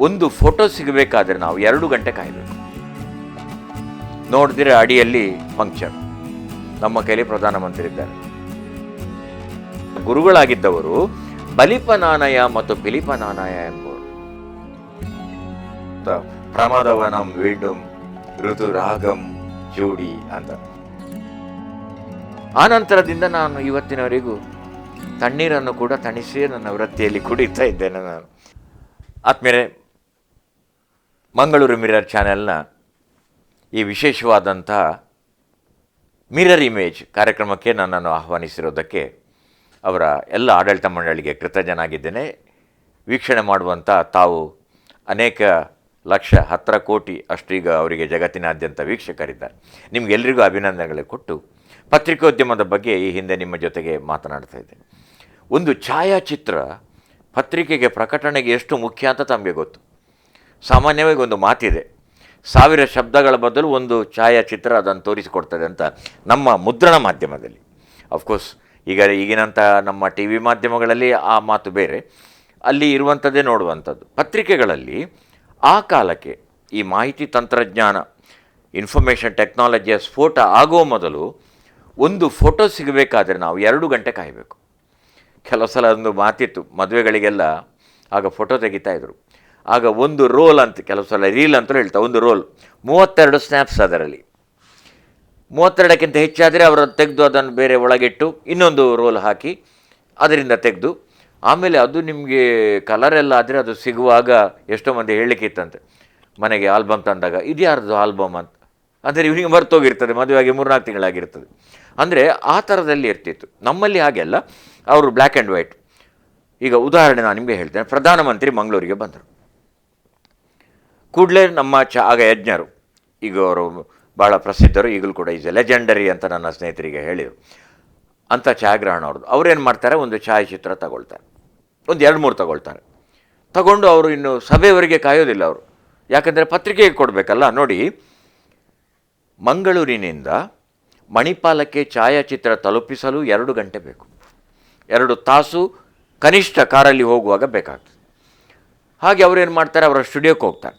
ಒಂದು ಫೋಟೋ ಸಿಗಬೇಕಾದ್ರೆ ನಾವು 2 ಗಂಟೆ ಕಾಯಬೇಕು. ನೋಡಿದ್ರೆ ಅಡಿಯಲ್ಲಿ ಫಂಕ್ಷನ್, ನಮ್ಮ ಕೈಲಿ ಪ್ರಧಾನಮಂತ್ರಿ ಇದ್ದಾರೆ. ಗುರುಗಳಾಗಿದ್ದವರು ಬಲಿಪನಾನಯ ಮತ್ತು ಪಿಲಿಪನಾನಯ ಎಂಬುವರು. ಪ್ರಮದವನಂ ವೀಡುಂ ಋತುರಾಗಂ ಜೋಡಿ ಅಂತ. ಆ ನಂತರದಿಂದ ನಾನು ಇವತ್ತಿನವರೆಗೂ ತಣ್ಣೀರನ್ನು ಕೂಡ ತಣಿಸಿ ನನ್ನ ವೃತ್ತಿಯಲ್ಲಿ ಕುಡಿತಾ ಇದ್ದೇನೆ ನಾನು. ಆದ್ಮೇಲೆ ಮಂಗಳೂರು ಮಿರರ್ ಚಾನೆಲ್ನ ಈ ವಿಶೇಷವಾದಂಥ ಮಿರರ್ ಇಮೇಜ್ ಕಾರ್ಯಕ್ರಮಕ್ಕೆ ನನ್ನನ್ನು ಆಹ್ವಾನಿಸಿರೋದಕ್ಕೆ ಅವರ ಎಲ್ಲ ಆಡಳಿತ ಮಂಡಳಿಗೆ ಕೃತಜ್ಞನಾಗಿದ್ದೇನೆ. ವೀಕ್ಷಣೆ ಮಾಡುವಂಥ ತಾವು ಅನೇಕ ಲಕ್ಷ 10 ಕೋಟಿ ಅಷ್ಟು ಈಗ ಅವರಿಗೆ ಜಗತ್ತಿನಾದ್ಯಂತ ವೀಕ್ಷಕರಿದ್ದಾರೆ. ನಿಮಗೆಲ್ಲರಿಗೂ ಅಭಿನಂದನೆಗಳು ಕೊಟ್ಟು ಪತ್ರಿಕೋದ್ಯಮದ ಬಗ್ಗೆ ಈ ಹಿಂದೆ ನಿಮ್ಮ ಜೊತೆಗೆ ಮಾತನಾಡ್ತಾ ಇದ್ದೇನೆ. ಒಂದು ಛಾಯಾಚಿತ್ರ ಪತ್ರಿಕೆಗೆ ಪ್ರಕಟಣೆಗೆ ಎಷ್ಟು ಮುಖ್ಯ ಅಂತ ತಮಗೆ ಗೊತ್ತು. ಸಾಮಾನ್ಯವಾಗಿ ಒಂದು ಮಾತಿದೆ, 1000 ಶಬ್ದಗಳ ಬದಲು ಒಂದು ಛಾಯಾಚಿತ್ರ ಅದನ್ನು ತೋರಿಸಿಕೊಡ್ತದೆ ಅಂತ ನಮ್ಮ ಮುದ್ರಣ ಮಾಧ್ಯಮದಲ್ಲಿ. ಅಫ್ಕೋರ್ಸ್ ಈಗಿನಂಥ ನಮ್ಮ ಟಿ ವಿ ಮಾಧ್ಯಮಗಳಲ್ಲಿ ಆ ಮಾತು ಬೇರೆ, ಅಲ್ಲಿ ಇರುವಂಥದ್ದೇ ನೋಡುವಂಥದ್ದು. ಪತ್ರಿಕೆಗಳಲ್ಲಿ ಆ ಕಾಲಕ್ಕೆ ಈ ಮಾಹಿತಿ ತಂತ್ರಜ್ಞಾನ ಇನ್ಫಾರ್ಮೇಷನ್ ಟೆಕ್ನಾಲಜಿಯ ಸ್ಫೋಟ ಆಗೋ ಮೊದಲು ಒಂದು ಫೋಟೋ ಸಿಗಬೇಕಾದ್ರೆ ನಾವು 2 ಗಂಟೆ ಕಾಯಬೇಕು. ಕೆಲವು ಸಲ ಒಂದು ಮಾತಿತ್ತು, ಮದುವೆಗಳಿಗೆಲ್ಲ ಆಗ ಫೋಟೋ ತೆಗಿತಾಯಿದ್ರು. ಆಗ ಒಂದು ರೋಲ್ ಅಂತ, ಕೆಲವು ಸಲ ರೀಲ್ ಅಂತ ಹೇಳ್ತಾರೆ, ಒಂದು ರೋಲ್ 32 ಸ್ನ್ಯಾಪ್ಸ್ ಅದರಲ್ಲಿ. 32ಕ್ಕಿಂತ ಹೆಚ್ಚಾದರೆ ಅವರನ್ನು ತೆಗೆದು ಅದನ್ನು ಬೇರೆ ಒಳಗಿಟ್ಟು ಇನ್ನೊಂದು ರೋಲ್ ಹಾಕಿ ಅದರಿಂದ ತೆಗೆದು ಆಮೇಲೆ ಅದು ನಿಮಗೆ ಕಲರೆಲ್ಲ ಆದರೆ ಅದು ಸಿಗುವಾಗ ಎಷ್ಟೋ ಮಂದಿ ಹೇಳಲಿಕ್ಕಿತ್ತಂತೆ ಮನೆಗೆ ಆಲ್ಬಮ್ ತಂದಾಗ, ಇದು ಯಾರ್ದು ಆಲ್ಬಮ್ ಅಂತ. ಅಂದರೆ ಇವನಿಗೆ ಮರ್ತೋಗಿರ್ತದೆ, ಮದುವೆಯಾಗಿ 3-4 ತಿಂಗಳಾಗಿರ್ತದೆ. ಅಂದರೆ ಆ ಥರದಲ್ಲಿ ಇರ್ತಿತ್ತು. ನಮ್ಮಲ್ಲಿ ಹಾಗೆಲ್ಲ ಅವರು ಬ್ಲ್ಯಾಕ್ ಆ್ಯಂಡ್ ವೈಟ್. ಈಗ ಉದಾಹರಣೆ ನಾನು ನಿಮಗೆ ಹೇಳ್ತೇನೆ. ಪ್ರಧಾನಮಂತ್ರಿ ಮಂಗಳೂರಿಗೆ ಬಂದರು. ಕೂಡಲೇ ನಮ್ಮ ಆಗ ಯಜ್ಞರು, ಈಗ ಅವರು ಭಾಳ ಪ್ರಸಿದ್ಧರು, ಈಗಲೂ ಕೂಡ ಈಸ್ ಲೆಜೆಂಡರಿ ಅಂತ ನನ್ನ ಸ್ನೇಹಿತರಿಗೆ ಹೇಳಿದರು. ಅಂಥ ಛಾಯಾಗ್ರಹಣ ಅವ್ರದ್ದು. ಅವ್ರೇನು ಮಾಡ್ತಾರೆ, ಒಂದು ಛಾಯಾಚಿತ್ರ ತಗೊಳ್ತಾರೆ, ಒಂದು 2-3 ತಗೊಳ್ತಾರೆ. ತಗೊಂಡು ಅವರು ಇನ್ನು ಸಭೆಯವರೆಗೆ ಕಾಯೋದಿಲ್ಲ ಅವರು, ಯಾಕಂದರೆ ಪತ್ರಿಕೆಗೆ ಕೊಡಬೇಕಲ್ಲ. ನೋಡಿ, ಮಂಗಳೂರಿನಿಂದ ಮಣಿಪಾಲಕ್ಕೆ ಛಾಯಾಚಿತ್ರ ತಲುಪಿಸಲು 2 ಗಂಟೆ ಬೇಕು. 2 ತಾಸು ಕನಿಷ್ಠ ಕಾರಲ್ಲಿ ಹೋಗುವಾಗ ಬೇಕಾಗ್ತದೆ. ಹಾಗೆ ಅವರೇನು ಮಾಡ್ತಾರೆ, ಅವರ ಸ್ಟುಡಿಯೋಕ್ಕೆ ಹೋಗ್ತಾರೆ.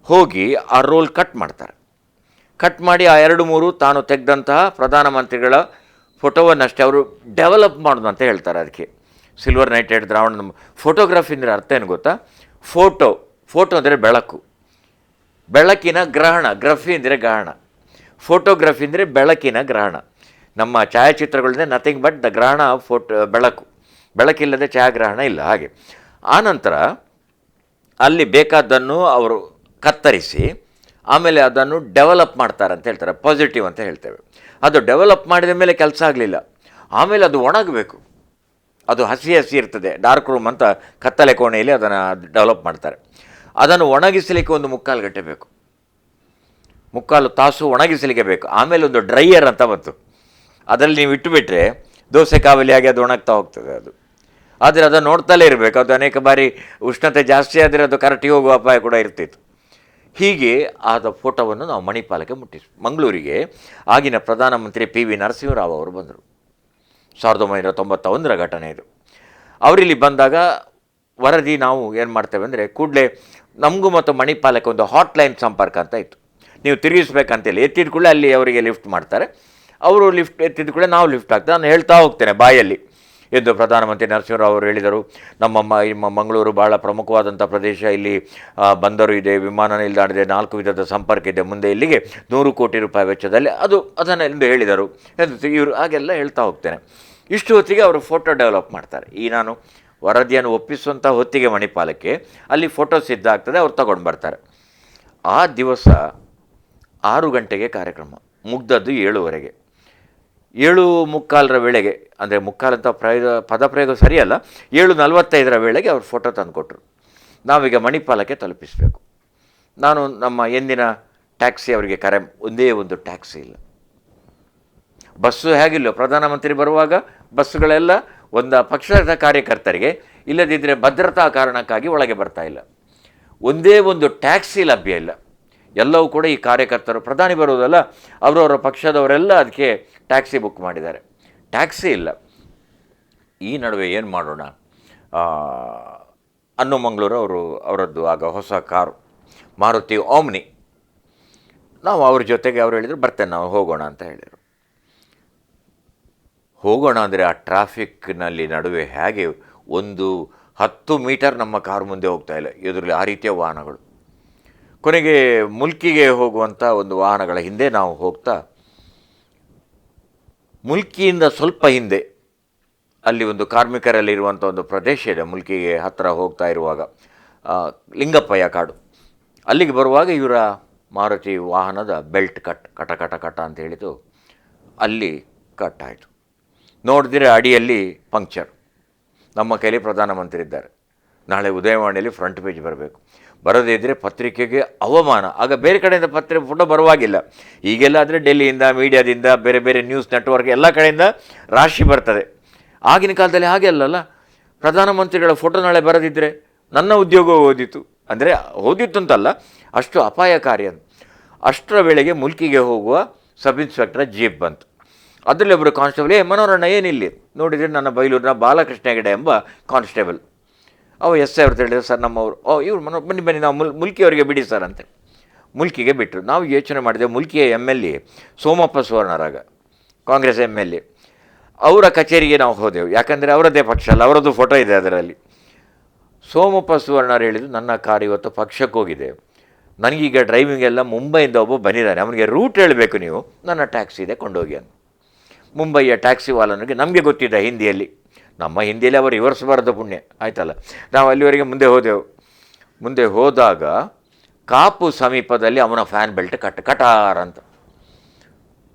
ಹೋಗಿ ಆ ರೋಲ್ ಕಟ್ ಮಾಡ್ತಾರೆ. ಕಟ್ ಮಾಡಿ ಆ 2-3 ತಾನು ತೆಗೆದಂತಹ ಪ್ರಧಾನಮಂತ್ರಿಗಳ ಫೋಟೋವನ್ನಷ್ಟೇ ಅವರು ಡೆವಲಪ್ ಮಾಡೋದು ಅಂತ ಹೇಳ್ತಾರೆ. ಅದಕ್ಕೆ ಸಿಲ್ವರ್ ನೈಟೆಡ್ ದ್ರಾವಣ. ಫೋಟೋಗ್ರಫಿ ಅಂದರೆ ಅರ್ಥ ಏನು ಗೊತ್ತಾ? ಫೋಟೋ ಅಂದರೆ ಬೆಳಕು, ಬೆಳಕಿನ ಗ್ರಹಣ. ಗ್ರಫಿ ಅಂದರೆ ಗ್ರಹಣ, ಫೋಟೋಗ್ರಫಿ ಅಂದರೆ ಬೆಳಕಿನ ಗ್ರಹಣ. ನಮ್ಮ ಛಾಯಾಚಿತ್ರಗಳಿಂದ ನಥಿಂಗ್ ಬಟ್ ದ ಗ್ರಹಣ ಬೆಳಕು. ಬೆಳಕಿಲ್ಲದೆ ಛಾಯಾಗ್ರಹಣ ಇಲ್ಲ. ಹಾಗೆ ಆನಂತರ ಅಲ್ಲಿ ಬೇಕಾದ್ದನ್ನು ಅವರು ಕತ್ತರಿಸಿ ಆಮೇಲೆ ಅದನ್ನು ಡೆವಲಪ್ ಮಾಡ್ತಾರೆ ಅಂತ ಹೇಳ್ತಾರೆ. ಪಾಸಿಟಿವ್ ಅಂತ ಹೇಳ್ತೇವೆ. ಅದು ಡೆವಲಪ್ ಮಾಡಿದ ಮೇಲೆ ಕೆಲಸ ಆಗಲಿಲ್ಲ. ಆಮೇಲೆ ಅದು ಒಣಗಬೇಕು. ಅದು ಹಸಿ ಇರ್ತದೆ, ಡಾರ್ಕ್ ರೂಮ್ ಅಂತ ಕತ್ತಲೆ ಕೋಣೆಯಲ್ಲಿ ಅದನ್ನು ಡೆವಲಪ್ ಮಾಡ್ತಾರೆ. ಅದನ್ನು ಒಣಗಿಸಲಿಕ್ಕೆ ಒಂದು 3/4 ಗಂಟೆ ಬೇಕು, 3/4 ತಾಸು ಒಣಗಿಸಲಿಕ್ಕೆ ಬೇಕು. ಆಮೇಲೆ ಒಂದು ಡ್ರೈಯರ್ ಅಂತ ಬಂತು, ಅದರಲ್ಲಿ ನೀವು ಇಟ್ಟುಬಿಟ್ರೆ ದೋಸೆ ಕಾವಲಿಯಾಗಿ ಅದು ಒಣಗ್ತಾ ಹೋಗ್ತದೆ ಅದು. ಆದರೆ ಅದನ್ನು ನೋಡ್ತಲೇ ಇರಬೇಕು. ಅದು ಅನೇಕ ಬಾರಿ ಉಷ್ಣತೆ ಜಾಸ್ತಿ ಆದರೆ ಅದು ಕರಟಿ ಹೋಗುವ ಅಪಾಯ ಕೂಡ ಇರ್ತಿತ್ತು. ಹೀಗೆ ಆದ ಫೋಟೋವನ್ನು ನಾವು ಮಣಿಪಾಲಕ್ಕೆ ಮಂಗಳೂರಿಗೆ ಆಗಿನ ಪ್ರಧಾನಮಂತ್ರಿ PV ನರಸಿಂಹರಾವ್ ಅವರು ಬಂದರು. 1991ರ ಘಟನೆ ಇದು. ಅವರಿಲ್ಲಿ ಬಂದಾಗ ವರದಿ ನಾವು ಏನು ಮಾಡ್ತೇವೆ ಅಂದರೆ, ಕೂಡಲೇ ನಮಗೂ ಮತ್ತು ಮಣಿಪಾಲಕ್ಕೆ ಒಂದು ಹಾಟ್ಲೈನ್ ಸಂಪರ್ಕ ಅಂತ ಇತ್ತು. ನೀವು ತಿರುಗಿಸ್ಬೇಕಂತೇಳಿ ಎತ್ತಿದ ಕೂಡಲೇ ಅಲ್ಲಿ ಅವರಿಗೆ ಲಿಫ್ಟ್ ಮಾಡ್ತಾರೆ. ಅವರು ಲಿಫ್ಟ್ ಎತ್ತಿದ ಕೂಡಲೇ ನಾವು ಲಿಫ್ಟ್ ಆಗ್ತದೆ. ನಾನು ಹೇಳ್ತಾ ಹೋಗ್ತೇನೆ ಬಾಯಲ್ಲಿ ಎಂದು ಪ್ರಧಾನಮಂತ್ರಿ ನರಸಿಂಹರಾವ್ ಅವರು ಹೇಳಿದರು. ನಮ್ಮ ಮಂಗಳೂರು ಭಾಳ ಪ್ರಮುಖವಾದಂಥ ಪ್ರದೇಶ, ಇಲ್ಲಿ ಬಂದರು ಇದೆ, ವಿಮಾನ ನಿಲ್ದಾಣ ಇದೆ, 4 ವಿಧದ ಸಂಪರ್ಕ ಇದೆ, ಮುಂದೆ ಇಲ್ಲಿಗೆ 100 ಕೋಟಿ ರೂಪಾಯಿ ವೆಚ್ಚದಲ್ಲಿ ಅದನ್ನೆಂದು ಹೇಳಿದರು. ಇವರು ಹಾಗೆಲ್ಲ ಹೇಳ್ತಾ ಹೋಗ್ತೇನೆ. ಇಷ್ಟು ಹೊತ್ತಿಗೆ ಅವರು ಫೋಟೋ ಡೆವಲಪ್ ಮಾಡ್ತಾರೆ. ಈ ನಾನು ವರದಿಯನ್ನು ಒಪ್ಪಿಸುವಂಥ ಹೊತ್ತಿಗೆ ಮಣಿಪಾಲಕ್ಕೆ ಅಲ್ಲಿ ಫೋಟೋ ಸಿದ್ಧ ಆಗ್ತದೆ, ಅವ್ರು ತಗೊಂಡು ಬರ್ತಾರೆ. ಆ ದಿವಸ 6 ಗಂಟೆಗೆ ಕಾರ್ಯಕ್ರಮ ಮುಗ್ದದ್ದು 7:15. 7:45ರ ವೇಳೆಗೆ, ಅಂದರೆ ಮುಕ್ಕಾಲು ಅಂತ ಪದಪ್ರಯೋಗ ಸರಿಯಲ್ಲ, 7:45ರ ವೇಳೆಗೆ ಅವ್ರು ಫೋಟೋ ತಂದು ಕೊಟ್ಟರು. ನಾವೀಗ ಮಣಿಪಾಲಕ್ಕೆ ತಲುಪಿಸಬೇಕು. ನಾನು ನಮ್ಮ ಎಂದಿನ ಟ್ಯಾಕ್ಸಿ ಅವರಿಗೆ ಒಂದೇ ಒಂದು ಟ್ಯಾಕ್ಸಿ ಇಲ್ಲ. ಬಸ್ಸು ಹೇಗಿಲ್ಲ, ಪ್ರಧಾನಮಂತ್ರಿ ಬರುವಾಗ ಬಸ್ಸುಗಳೆಲ್ಲ ಒಂದು ಪಕ್ಷದ ಕಾರ್ಯಕರ್ತರಿಗೆ, ಇಲ್ಲದಿದ್ದರೆ ಭದ್ರತಾ ಕಾರಣಕ್ಕಾಗಿ ಒಳಗೆ ಬರ್ತಾ ಇಲ್ಲ. ಒಂದೇ ಒಂದು ಟ್ಯಾಕ್ಸಿ ಲಭ್ಯ ಇಲ್ಲ. ಎಲ್ಲವೂ ಕೂಡ ಈ ಕಾರ್ಯಕರ್ತರು, ಪ್ರಧಾನಿ ಬರುವುದಲ್ಲ, ಅವರವರ ಪಕ್ಷದವರೆಲ್ಲ ಅದಕ್ಕೆ ಟ್ಯಾಕ್ಸಿ ಬುಕ್ ಮಾಡಿದ್ದಾರೆ. ಟ್ಯಾಕ್ಸಿ ಇಲ್ಲ. ಈ ನಡುವೆ ಏನು ಮಾಡೋಣ, ಮಂಗಳೂರು ಅವರದ್ದು ಆಗ ಹೊಸ ಕಾರು ಮಾರುತಿ ಓಮ್ನಿ. ನಾವು ಅವ್ರ ಜೊತೆಗೆ ಅವ್ರು ಹೇಳಿದರು ಬರ್ತೇನೆ ನಾವು ಹೋಗೋಣ ಅಂತ ಹೇಳಿದರು. ಹೋಗೋಣ ಅಂದರೆ ಆ ಟ್ರಾಫಿಕ್ನಲ್ಲಿ ನಡುವೆ ಹೇಗೆ ಒಂದು 10 ಮೀಟರ್ ನಮ್ಮ ಕಾರು ಮುಂದೆ ಹೋಗ್ತಾ ಇಲ್ಲ, ಎದುರಲ್ಲಿ ಆ ರೀತಿಯ ವಾಹನಗಳು. ಕೊನೆಗೆ ಮುಲ್ಕಿಗೆ ಹೋಗುವಂಥ ಒಂದು ವಾಹನಗಳ ಹಿಂದೆ ನಾವು ಹೋಗ್ತಾ, ಮುಲ್ಕಿಯಿಂದ ಸ್ವಲ್ಪ ಹಿಂದೆ ಅಲ್ಲಿ ಒಂದು ಕಾರ್ಮಿಕರಲ್ಲಿರುವಂಥ ಒಂದು ಪ್ರದೇಶ ಇದೆ. ಮುಲ್ಕಿಗೆ ಹತ್ತಿರ ಹೋಗ್ತಾ ಇರುವಾಗ ಲಿಂಗಪ್ಪಯ್ಯ ಕಾಡು, ಅಲ್ಲಿಗೆ ಬರುವಾಗ ಇವರ ಮಾರುತಿ ವಾಹನದ ಬೆಲ್ಟ್ ಕಟ ಕಟ ಕಟ ಅಂತ ಹೇಳಿತು, ಅಲ್ಲಿ ಕಟ್ ಆಯಿತು. ನೋಡಿದ್ರೆ ಅಡಿಯಲ್ಲಿ ಪಂಕ್ಚರ್. ನಮ್ಮ ಕೈಲಿ ಪ್ರಧಾನಮಂತ್ರಿ ಇದ್ದಾರೆ, ನಾಳೆ ಉದಯವಾಣಿಯಲ್ಲಿ ಫ್ರಂಟ್ ಪೇಜ್ ಬರಬೇಕು, ಬರೋದೇ ಇದ್ದರೆ ಪತ್ರಿಕೆಗೆ ಅವಮಾನ. ಆಗ ಬೇರೆ ಕಡೆಯಿಂದ ಫೋಟೋ ಬರುವಾಗಿಲ್ಲ. ಈಗೆಲ್ಲ ಆದರೆ ಡೆಲ್ಲಿಯಿಂದ, ಮೀಡಿಯಾದಿಂದ, ಬೇರೆ ಬೇರೆ ನ್ಯೂಸ್ ನೆಟ್ವರ್ಕ್ ಎಲ್ಲ ಕಡೆಯಿಂದ ರಾಶಿ ಬರ್ತದೆ. ಆಗಿನ ಕಾಲದಲ್ಲಿ ಹಾಗೆ ಅಲ್ಲಲ್ಲ, ಪ್ರಧಾನಮಂತ್ರಿಗಳ ಫೋಟೋ ನಾಳೆ ಬರದಿದ್ದರೆ ನನ್ನ ಉದ್ಯೋಗ ಓದಿತು, ಅಂದರೆ ಓದಿತ್ತು ಅಂತಲ್ಲ, ಅಷ್ಟು ಅಪಾಯಕಾರಿ ಅಂತ. ಅಷ್ಟರ ವೇಳೆಗೆ ಮುಲ್ಕಿಗೆ ಹೋಗುವ ಸಬ್ ಇನ್ಸ್ಪೆಕ್ಟರ್ ಜೀಪ್ ಬಂತು. ಅದರಲ್ಲಿ ಒಬ್ಬರು ಕಾನ್ಸ್ಟೇಬಲ್, ಮನೋರಣ್ಣ ಏನಿಲ್ಲಿ ನೋಡಿದರೆ ನನ್ನ ಬೈಲೂರಿನ ಬಾಲಕೃಷ್ಣ ಹೆಗಡೆ ಎಂಬ ಕಾನ್ಸ್ಟೇಬಲ್. ಎಸ್ ಐ ಅವ್ರು ಹೇಳಿದ್ರು, ಸರ್ ನಮ್ಮವರು. ಇವ್ರು ಬನ್ನಿ ನಾವು ಮುಲ್ಕಿಯವರಿಗೆ ಬಿಡಿ ಸರ್ ಅಂತೆ. ಮುಲ್ಕಿಗೆ ಬಿಟ್ಟರು. ನಾವು ಯೋಚನೆ ಮಾಡಿದೆವು, ಮುಲ್ಕಿಯ MLA ಸೋಮಪ್ಪ ಸುವರ್ಣರಾಗ, ಕಾಂಗ್ರೆಸ್ MLA, ಅವರ ಕಚೇರಿಗೆ ನಾವು ಹೋದೆವು. ಯಾಕಂದರೆ ಅವರದ್ದೇ ಪಕ್ಷ ಅಲ್ಲ, ಅವರದ್ದು ಫೋಟೋ ಇದೆ ಅದರಲ್ಲಿ. ಸೋಮಪ್ಪ ಸುವರ್ಣರು ಹೇಳಿದ್ರು, ನನ್ನ ಕಾರ್ ಇವತ್ತು ಪಕ್ಷಕ್ಕೆ ಹೋಗಿದೆ, ನನಗೀಗ ಡ್ರೈವಿಂಗ್ ಎಲ್ಲ ಮುಂಬೈಯಿಂದ ಒಬ್ಬ ಬಂದಿದ್ದಾನೆ, ಅವನಿಗೆ ರೂಟ್ ಹೇಳಬೇಕು ನೀವು, ನನ್ನ ಟ್ಯಾಕ್ಸಿ ಇದೆ ಕೊಂಡೋಗಿ ಅಂತ. ಮುಂಬೈಯ ಟ್ಯಾಕ್ಸಿ ವಾಲನಿಗೆ ನಮಗೆ ಗೊತ್ತಿದ್ದ ಹಿಂದಿಯಲ್ಲಿ, ನಮ್ಮ ಹಿಂದಿಯಲ್ಲಿ ಅವರು ವಿವರಿಸಬಾರ್ದು ಪುಣ್ಯ ಆಯ್ತಲ್ಲ. ನಾವು ಅಲ್ಲಿವರೆಗೆ ಮುಂದೆ ಹೋದೆವು. ಮುಂದೆ ಹೋದಾಗ ಕಾಪು ಸಮೀಪದಲ್ಲಿ ಅವನ ಫ್ಯಾನ್ ಬೆಲ್ಟ್ ಕಟಾರ್ ಅಂತ.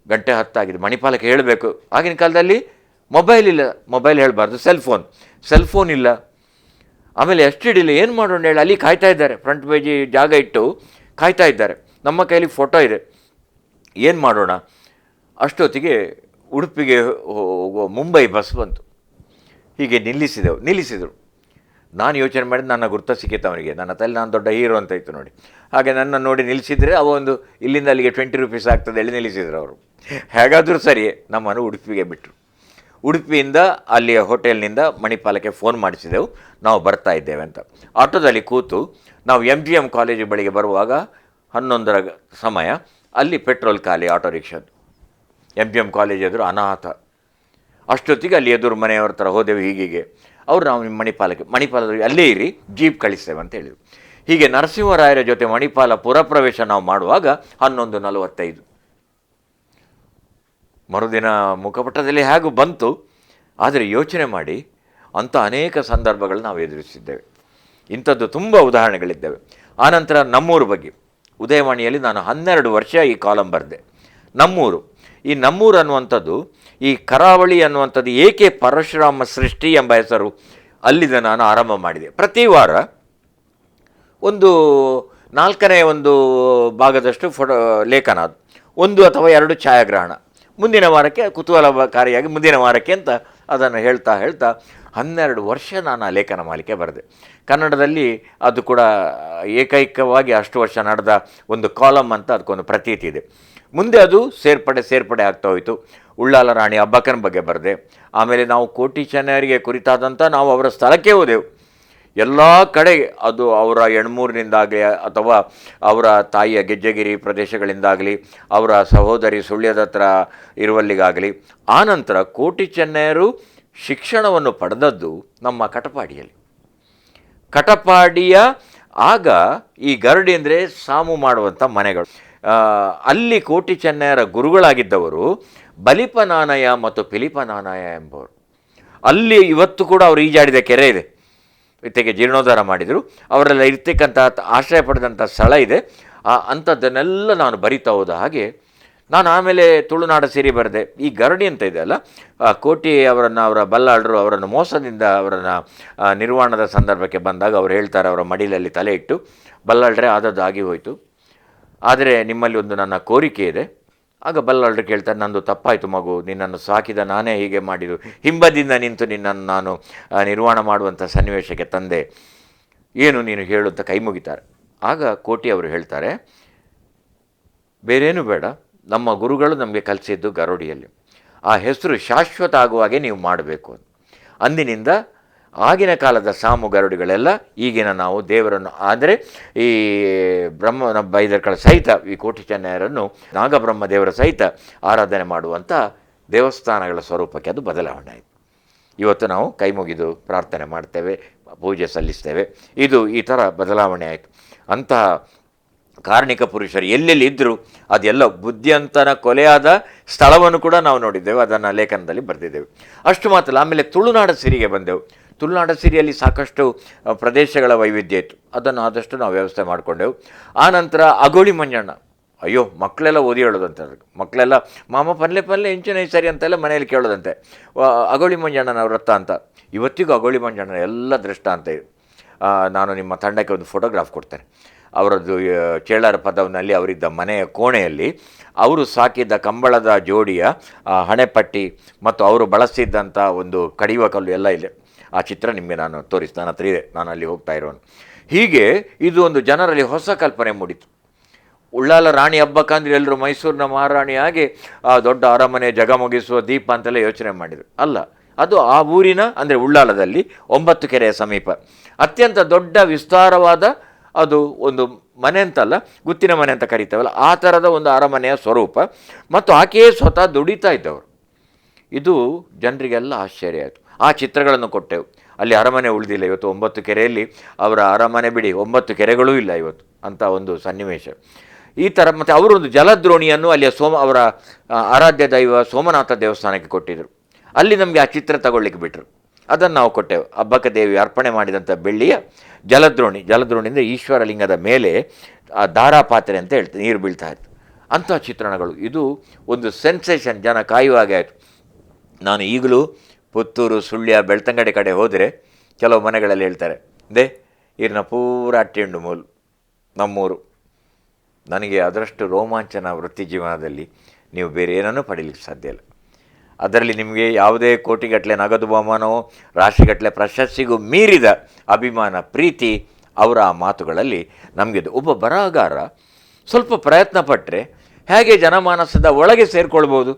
ಗಂಟೆ 10 ಆಗಿದೆ, ಮಣಿಪಾಲಕ್ಕೆ ಹೇಳಬೇಕು. ಆಗಿನ ಕಾಲದಲ್ಲಿ ಮೊಬೈಲ್ ಇಲ್ಲ, ಮೊಬೈಲ್ ಹೇಳಬಾರ್ದು, ಸೆಲ್ ಫೋನ್ ಇಲ್ಲ. ಆಮೇಲೆ STD ಇಲ್ಲ, ಏನು ಮಾಡೋಣ ಹೇಳಿ, ಅಲ್ಲಿ ಕಾಯ್ತಾ ಇದ್ದಾರೆ, ಫ್ರಂಟ್ ಪೇಜಿ ಜಾಗ ಇಟ್ಟು ಕಾಯ್ತಾ ಇದ್ದಾರೆ. ನಮ್ಮ ಕೈಲಿ ಫೋಟೋ ಇದೆ, ಏನು ಮಾಡೋಣ? ಅಷ್ಟೊತ್ತಿಗೆ ಉಡುಪಿಗೆ ಹೋಗುವ ಮುಂಬೈ ಬಸ್ ಬಂತು. ಹೀಗೆ ನಿಲ್ಲಿಸಿದರು. ನಾನು ಯೋಚನೆ ಮಾಡಿದ್ದು ನನ್ನ ಗುರ್ತ ಸಿಕ್ಕಿತ್ತು ಅವನಿಗೆ, ನನ್ನ ತಲೆ ನಾನು ದೊಡ್ಡ ಹೀರೋ ಅಂತ ಇತ್ತು ನೋಡಿ. ಹಾಗೆ ನನ್ನ ನೋಡಿ ನಿಲ್ಲಿಸಿದರೆ ಅವ ಒಂದು ಇಲ್ಲಿಂದ ಅಲ್ಲಿಗೆ 20 ರೂಪೀಸ್ ಆಗ್ತದೆ ಹೇಳಿ ನಿಲ್ಲಿಸಿದರು ಅವರು. ಹೇಗಾದರೂ ಸರಿ ನಮ್ಮನ್ನು ಉಡುಪಿಗೆ ಬಿಟ್ಟರು. ಉಡುಪಿಯಿಂದ ಅಲ್ಲಿಯ ಹೋಟೆಲ್ನಿಂದ ಮಣಿಪಾಲಕ್ಕೆ ಫೋನ್ ಮಾಡಿಸಿದೆವು, ನಾವು ಬರ್ತಾ ಇದ್ದೇವೆ ಅಂತ. ಆಟೋದಲ್ಲಿ ಕೂತು ನಾವು MGM ಕಾಲೇಜು ಬಳಿಗೆ ಬರುವಾಗ 11ರ ಸಮಯ, ಅಲ್ಲಿ ಪೆಟ್ರೋಲ್ ಖಾಲಿ ಆಟೋ ರಿಕ್ಷಾದ್ದು. MGM ಕಾಲೇಜ್ ಎದುರು ಅನಾಥ. ಅಷ್ಟೊತ್ತಿಗೆ ಅಲ್ಲಿ ಎದುರು ಮನೆಯವ್ರ ಥರ ಹೋದೆವು. ಹೀಗೆ ಅವರು ನಾವು ಮಣಿಪಾಲದಲ್ಲಿ ಅಲ್ಲೇ ಇರಿ, ಜೀಪ್ ಕಳಿಸ್ತೇವೆ ಅಂತ ಹೇಳಿದರು. ಹೀಗೆ ನರಸಿಂಹರಾಯರ ಜೊತೆ ಮಣಿಪಾಲ ಪುರಪ್ರವೇಶ ನಾವು ಮಾಡುವಾಗ 11:45. ಮರುದಿನ ಮುಖಪಟ್ಟದಲ್ಲಿ ಹೇಗೂ ಬಂತು. ಆದರೆ ಯೋಚನೆ ಮಾಡಿ, ಅಂಥ ಅನೇಕ ಸಂದರ್ಭಗಳು ನಾವು ಎದುರಿಸಿದ್ದೇವೆ. ಇಂಥದ್ದು ತುಂಬ ಉದಾಹರಣೆಗಳಿದ್ದೇವೆ. ಆನಂತರ ನಮ್ಮೂರು ಬಗ್ಗೆ ಉದಯವಾಣಿಯಲ್ಲಿ ನಾನು 12 ವರ್ಷ ಈ ಕಾಲಂ ಬರೆದೆ. ಈ ನಮ್ಮೂರು ಅನ್ನುವಂಥದ್ದು, ಈ ಕರಾವಳಿ ಅನ್ನುವಂಥದ್ದು ಏಕೆ ಪರಶುರಾಮ ಸೃಷ್ಟಿ ಎಂಬ ಹೆಸರು, ಅಲ್ಲಿಂದ ನಾನು ಆರಂಭ ಮಾಡಿದೆ. ಪ್ರತಿ ವಾರ ಒಂದು 4ನೇ ಒಂದು ಭಾಗದಷ್ಟು ಲೇಖನ, 1 ಅಥವಾ 2 ಛಾಯಾಗ್ರಹಣ, ಮುಂದಿನ ವಾರಕ್ಕೆ ಕುತೂಹಲಕಾರಿಯಾಗಿ ಮುಂದಿನ ವಾರಕ್ಕೆ ಅಂತ ಅದನ್ನು ಹೇಳ್ತಾ 12 ವರ್ಷ ನಾನು ಆ ಲೇಖನ ಮಾಲಿಕೆ ಬರೆದೆ. ಕನ್ನಡದಲ್ಲಿ ಅದು ಕೂಡ ಏಕೈಕವಾಗಿ ಅಷ್ಟು ವರ್ಷ ನಡೆದ ಒಂದು ಕಾಲಮ್ ಅಂತ ಅದಕ್ಕೊಂದು ಪ್ರತೀತಿ ಇದೆ. ಮುಂದೆ ಅದು ಸೇರ್ಪಡೆ ಆಗ್ತಾ ಹೋಯಿತು. ಉಳ್ಳಾಲ ರಾಣಿ ಅಬ್ಬಕ್ಕನ ಬಗ್ಗೆ ಬರೆದೆ. ಆಮೇಲೆ ನಾವು ಕೋಟಿ ಚೆನ್ನೈರಿಗೆ ಕುರಿತಾದಂಥ ನಾವು ಅವರ ಸ್ಥಳಕ್ಕೆ ಹೋದೆವು. ಎಲ್ಲ ಕಡೆ ಅದು ಅವರ ಎಣ್ಮೂರಿನಿಂದಾಗಲಿ ಅಥವಾ ಅವರ ತಾಯಿಯ ಗೆಜ್ಜೆಗಿರಿ ಪ್ರದೇಶಗಳಿಂದಾಗಲಿ, ಅವರ ಸಹೋದರಿ ಸುಳ್ಯದ ಹತ್ರ ಇರುವಲ್ಲಿಗಾಗಲಿ. ಆನಂತರ ಕೋಟಿ ಚೆನ್ನೈಯರು ಶಿಕ್ಷಣವನ್ನು ಪಡೆದದ್ದು ನಮ್ಮ ಕಟಪಾಡಿಯ ಆಗ ಈ ಗರಡಿ ಅಂದರೆ ಸಾಮು ಮಾಡುವಂಥ ಮನೆಗಳು. ಅಲ್ಲಿ ಕೋಟಿ ಚೆನ್ನೈಯರ ಗುರುಗಳಾಗಿದ್ದವರು ಬಲಿಪ ನಾನಯ್ಯ ಮತ್ತು ಫಿಲಿಪ ನಾನಯ್ಯ ಎಂಬವರು. ಅಲ್ಲಿ ಇವತ್ತು ಕೂಡ ಅವರು ಈಜಾಡಿದ ಕೆರೆ ಇದೆ, ಇತ್ತೆಗೆ ಜೀರ್ಣೋದ್ಧಾರ ಮಾಡಿದರು. ಅವರೆಲ್ಲ ಇರ್ತಕ್ಕಂಥ ಆಶ್ರಯ ಪಡೆದಂಥ ಸ್ಥಳ ಇದೆ. ಅಂಥದ್ದನ್ನೆಲ್ಲ ನಾನು ಬರಿತಾ ಹೋದ ಹಾಗೆ ನಾನು ಆಮೇಲೆ ತುಳುನಾಡ ಸೇರಿ ಬರೆದೆ. ಈ ಗರಡಿ ಅಂತ ಇದೆ ಅಲ್ಲ, ಕೋಟಿ ಅವರ ಬಲ್ಲಾಳರು ಅವರನ್ನು ಮೋಸದಿಂದ ಅವರನ್ನು ನಿರ್ವಾಣದ ಸಂದರ್ಭಕ್ಕೆ ಬಂದಾಗ ಅವರು ಹೇಳ್ತಾರೆ, ಅವರ ಮಡಿಲಲ್ಲಿ ತಲೆ ಇಟ್ಟು, ಬಲ್ಲಾಳ್ರೆ ಆದದ್ದು ಆಗಿ ಹೋಯಿತು, ಆದರೆ ನಿಮ್ಮಲ್ಲಿ ಒಂದು ನನ್ನ ಕೋರಿಕೆ ಇದೆ. ಆಗ ಬಲ್ಲಾಳರು ಕೇಳ್ತಾರೆ, ನಂದು ತಪ್ಪಾಯಿತು ಮಗು, ನಿನ್ನನ್ನು ಸಾಕಿದ ನಾನೇ ಹೀಗೆ ಮಾಡಿದ್ದು, ಹಿಂಬದಿಂದ ನಿಂತು ನಿನ್ನನ್ನು ನಾನು ನಿರ್ವಾಣ ಮಾಡುವಂಥ ಸನ್ನಿವೇಶಕ್ಕೆ ತಂದೆ, ಏನು ನೀನು ಹೇಳು ಅಂತ ಕೈ ಮುಗಿತಾರೆ. ಆಗ ಕೋಟಿ ಅವರು ಹೇಳ್ತಾರೆ, ಬೇರೇನು ಬೇಡ, ನಮ್ಮ ಗುರುಗಳು ನಮಗೆ ಕಲಿಸಿದ್ದು ಗರೋಡಿಯಲ್ಲಿ, ಆ ಹೆಸರು ಶಾಶ್ವತ ಆಗುವಾಗೆ ನೀವು ಮಾಡಬೇಕು. ಅಂದಿನಿಂದ ಆಗಿನ ಕಾಲದ ಸಾಮು ಗರುಡಿಗಳೆಲ್ಲ ಈಗಿನ ನಾವು ದೇವರನ್ನು ಅಂದರೆ ಈ ಬ್ರಹ್ಮನ ಬೈದರ್ಕಳ ಸಹಿತ ಈ ಕೋಟಿ ಚೆನ್ನಯರನ್ನು ನಾಗಬ್ರಹ್ಮ ದೇವರ ಸಹಿತ ಆರಾಧನೆ ಮಾಡುವಂಥ ದೇವಸ್ಥಾನಗಳ ಸ್ವರೂಪಕ್ಕೆ ಅದು ಬದಲಾವಣೆ ಆಯಿತು. ಇವತ್ತು ನಾವು ಕೈ ಮುಗಿದು ಪ್ರಾರ್ಥನೆ ಮಾಡ್ತೇವೆ, ಪೂಜೆ ಸಲ್ಲಿಸ್ತೇವೆ. ಇದು ಈ ಥರ ಬದಲಾವಣೆ ಆಯಿತು. ಅಂತಹ ಕಾರ್ಣಿಕ ಪುರುಷರು ಎಲ್ಲೆಲ್ಲಿ ಇದ್ದರು ಅದೆಲ್ಲ ಬುದ್ಧಿಯಂತನ ಕೊಲೆಯಾದ ಸ್ಥಳವನ್ನು ಕೂಡ ನಾವು ನೋಡಿದ್ದೆವು, ಅದನ್ನು ಲೇಖನದಲ್ಲಿ ಬರೆದಿದ್ದೆವು. ಅಷ್ಟು ಮಾತ್ರ ಆಮೇಲೆ ತುಳುನಾಡ ಸಿರಿಗೆ ಬಂದೆವು. ತುಳುನಾಡ ಸಿರಿಯಲ್ಲಿ ಸಾಕಷ್ಟು ಪ್ರದೇಶಗಳ ವೈವಿಧ್ಯ ಇತ್ತು, ಅದನ್ನು ಆದಷ್ಟು ನಾವು ವ್ಯವಸ್ಥೆ ಮಾಡಿಕೊಂಡೆವು. ಆನಂತರ ಅಗೋಳಿ ಮಂಜಣ್ಣ, ಅಯ್ಯೋ ಮಕ್ಕಳೆಲ್ಲ ಓದಿ ಹೇಳೋದಂತೆ, ಮಕ್ಕಳೆಲ್ಲ ಮಾಮ ಪಲ್ಲೆ ಇಂಚಿನ ಸರಿ ಅಂತೆಲ್ಲ ಮನೆಯಲ್ಲಿ ಕೇಳೋದಂತೆ. ಅಗೋಳಿ ಮಂಜಣ್ಣನ ವ್ರತ ಅಂತ ಇವತ್ತಿಗೂ ಅಗೋಳಿ ಮಂಜಣ್ಣನ ಎಲ್ಲ ದೃಷ್ಟಾಂತ ಇದೆ. ನಾನು ನಿಮ್ಮ ತಂಡಕ್ಕೆ ಒಂದು ಫೋಟೋಗ್ರಾಫ್ ಕೊಡ್ತೇನೆ. ಅವರದ್ದು ಚೇಳರ ಪದವಿನಲ್ಲಿ ಅವರಿದ್ದ ಮನೆಯ ಕೋಣೆಯಲ್ಲಿ ಅವರು ಸಾಕಿದ್ದ ಕಂಬಳದ ಜೋಡಿಯ ಹಣೆಪಟ್ಟಿ ಮತ್ತು ಅವರು ಬಳಸ್ತಿದ್ದಂಥ ಒಂದು ಕಡಿಯುವ ಕಲ್ಲು ಎಲ್ಲ ಇದೆ. ಆ ಚಿತ್ರ ನಿಮಗೆ ನಾನು ತೋರಿಸಿ, ನನ್ನ ಹತ್ರ ಇದೆ, ನಾನು ಅಲ್ಲಿ ಹೋಗ್ತಾ ಇರೋನು. ಹೀಗೆ ಇದು ಒಂದು ಜನರಲ್ಲಿ ಹೊಸ ಕಲ್ಪನೆ ಮೂಡಿತು. ಉಳ್ಳಾಲ ರಾಣಿ ಹಬ್ಬಕ್ಕಂದ್ರೆ ಎಲ್ಲರೂ ಮೈಸೂರಿನ ಮಹಾರಾಣಿಯಾಗಿ ದೊಡ್ಡ ಅರಮನೆ ಜಗಮಗಿಸುವ ದೀಪ ಅಂತೆಲ್ಲ ಯೋಚನೆ ಮಾಡಿದರು. ಅಲ್ಲ, ಅದು ಆ ಊರಿನ ಅಂದರೆ ಉಳ್ಳಾಲದಲ್ಲಿ 9 ಕೆರೆಯ ಸಮೀಪ ಅತ್ಯಂತ ದೊಡ್ಡ ವಿಸ್ತಾರವಾದ, ಅದು ಒಂದು ಮನೆ ಅಂತಲ್ಲ, ಗುತ್ತಿನ ಮನೆ ಅಂತ ಕರಿತೇವಲ್ಲ, ಆ ಥರದ ಒಂದು ಅರಮನೆಯ ಸ್ವರೂಪ. ಮತ್ತು ಆಕೆಯೇ ಸ್ವತಃ ದುಡಿತಾ ಇದ್ದವರು. ಇದು ಜನರಿಗೆಲ್ಲ ಆಶ್ಚರ್ಯ ಆಯಿತು. ಆ ಚಿತ್ರಗಳನ್ನು ಕೊಟ್ಟೆವು. ಅಲ್ಲಿ ಅರಮನೆ ಉಳಿದಿಲ್ಲ ಇವತ್ತು. 9 ಕೆರೆಯಲ್ಲಿ ಅವರ ಅರಮನೆ ಬಿಡಿ, 9 ಕೆರೆಗಳೂ ಇಲ್ಲ ಇವತ್ತು, ಅಂಥ ಒಂದು ಸನ್ನಿವೇಶ. ಈ ಥರ ಮತ್ತು ಅವರೊಂದು ಜಲದ್ರೋಣಿಯನ್ನು ಅಲ್ಲಿಯ ಅವರ ಆರಾಧ್ಯ ದೈವ ಸೋಮನಾಥ ದೇವಸ್ಥಾನಕ್ಕೆ ಕೊಟ್ಟಿದ್ದರು. ಅಲ್ಲಿ ನಮಗೆ ಆ ಚಿತ್ರ ತಗೊಳ್ಳಿಕ್ಕೆ ಬಿಟ್ಟರು. ಅದನ್ನು ನಾವು ಕೊಟ್ಟೆವು. ಹಬ್ಬಕ್ಕೆ ದೇವಿ ಅರ್ಪಣೆ ಮಾಡಿದಂಥ ಬೆಳ್ಳಿಯ ಜಲದ್ರೋಣಿ ಅಂದರೆ ಈಶ್ವರಲಿಂಗದ ಮೇಲೆ ಆ ಧಾರಾಪಾತ್ರೆ ಅಂತ ಹೇಳ್ತಾರೆ, ನೀರು ಬೀಳ್ತಾ ಇತ್ತು. ಅಂಥ ಚಿತ್ರಣಗಳು, ಇದು ಒಂದು ಸೆನ್ಸೇಷನ್, ಜನ ಕಾಯುವ ಹಾಗೆ ಆಯಿತು. ನಾನು ಈಗಲೂ ಪುತ್ತೂರು, ಸುಳ್ಯ, ಬೆಳ್ತಂಗಡಿ ಕಡೆ ಹೋದರೆ ಕೆಲವು ಮನೆಗಳಲ್ಲಿ ಹೇಳ್ತಾರೆ, ಇರ್ನ ಪೂರ ಅಟ್ಟಿಂಡು ಮೂಲು ನಮ್ಮೂರು. ನನಗೆ ಅದರಷ್ಟು ರೋಮಾಂಚನ ವೃತ್ತಿ ಜೀವನದಲ್ಲಿ ನೀವು ಬೇರೆ ಏನನ್ನೂ ಪಡೀಲಿಕ್ಕೆ ಸಾಧ್ಯ ಇಲ್ಲ. ಅದರಲ್ಲಿ ನಿಮಗೆ ಯಾವುದೇ ಕೋಟಿಗಟ್ಟಲೆ ನಗದು ಬಹುಮಾನವೋ ರಾಶಿಗಟ್ಟಲೆ ಪ್ರಶಸ್ತಿಗೂ ಮೀರಿದ ಅಭಿಮಾನ, ಪ್ರೀತಿ ಅವರ ಆ ಮಾತುಗಳಲ್ಲಿ ನಮಗಿದು. ಒಬ್ಬ ಬರಹಗಾರ ಸ್ವಲ್ಪ ಪ್ರಯತ್ನ ಪಟ್ಟರೆ ಹೇಗೆ ಜನಮಾನಸದ ಒಳಗೆ ಸೇರಿಕೊಳ್ಬೋದು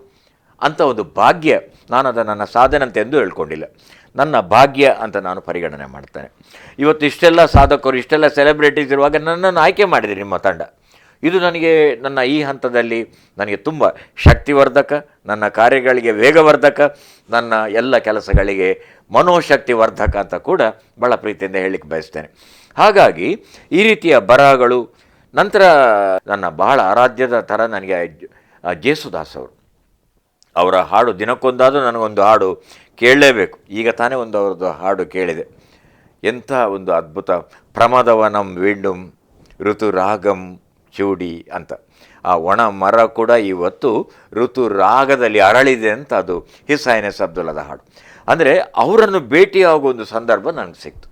ಅಂತ ಒಂದು ಭಾಗ್ಯ, ನಾನು ಅದನ್ನು ನನ್ನ ಸಾಧನೆ ಅಂತ ಎಂದೂ ಹೇಳ್ಕೊಂಡಿಲ್ಲ, ನನ್ನ ಭಾಗ್ಯ ಅಂತ ನಾನು ಪರಿಗಣನೆ ಮಾಡ್ತೇನೆ. ಇವತ್ತು ಇಷ್ಟೆಲ್ಲ ಸಾಧಕರು, ಇಷ್ಟೆಲ್ಲ ಸೆಲೆಬ್ರಿಟೀಸ್ ಇರುವಾಗ ನನ್ನನ್ನು ಆಯ್ಕೆ ಮಾಡಿದೆ ನಿಮ್ಮ ತಂಡ. ಇದು ನನಗೆ ನನ್ನ ಈ ಹಂತದಲ್ಲಿ ನನಗೆ ತುಂಬ ಶಕ್ತಿವರ್ಧಕ, ನನ್ನ ಕಾರ್ಯಗಳಿಗೆ ವೇಗವರ್ಧಕ, ನನ್ನ ಎಲ್ಲ ಕೆಲಸಗಳಿಗೆ ಮನೋಶಕ್ತಿ ವರ್ಧಕ ಅಂತ ಕೂಡ ಭಾಳ ಪ್ರೀತಿಯಿಂದ ಹೇಳಲಿಕ್ಕೆ ಬಯಸ್ತೇನೆ. ಹಾಗಾಗಿ ಈ ರೀತಿಯ ಬರಹಗಳು. ನಂತರ ನನ್ನ ಬಹಳ ಆರಾಧ್ಯದ ಥರ ನನಗೆ ಜೇಸುದಾಸ್ ಅವರು, ಅವರ ಹಾಡು ದಿನಕ್ಕೊಂದಾದರೂ ನನಗೊಂದು ಹಾಡು ಕೇಳಲೇಬೇಕು. ಈಗ ತಾನೇ ಒಂದು ಅವ್ರದ್ದು ಹಾಡು ಕೇಳಿದೆ, ಎಂಥ ಒಂದು ಅದ್ಭುತ. ಪ್ರಮದವನಂ ವೀಂಡುಂ ಋತು ರಾಗಂ ಚೂಡಿ ಅಂತ. ಆ ಒಣ ಮರ ಕೂಡ ಇವತ್ತು ಋತು ರಾಗದಲ್ಲಿ ಅರಳಿದೆ ಅಂತ, ಅದು ಹಿಸ್ ಹೈನೆಸ್ ಅಬ್ದುಲ್ಲದ ಹಾಡು. ಅಂದರೆ ಅವರನ್ನು ಭೇಟಿಯಾಗುವ ಒಂದು ಸಂದರ್ಭ ನನಗೆ ಸಿಕ್ತು.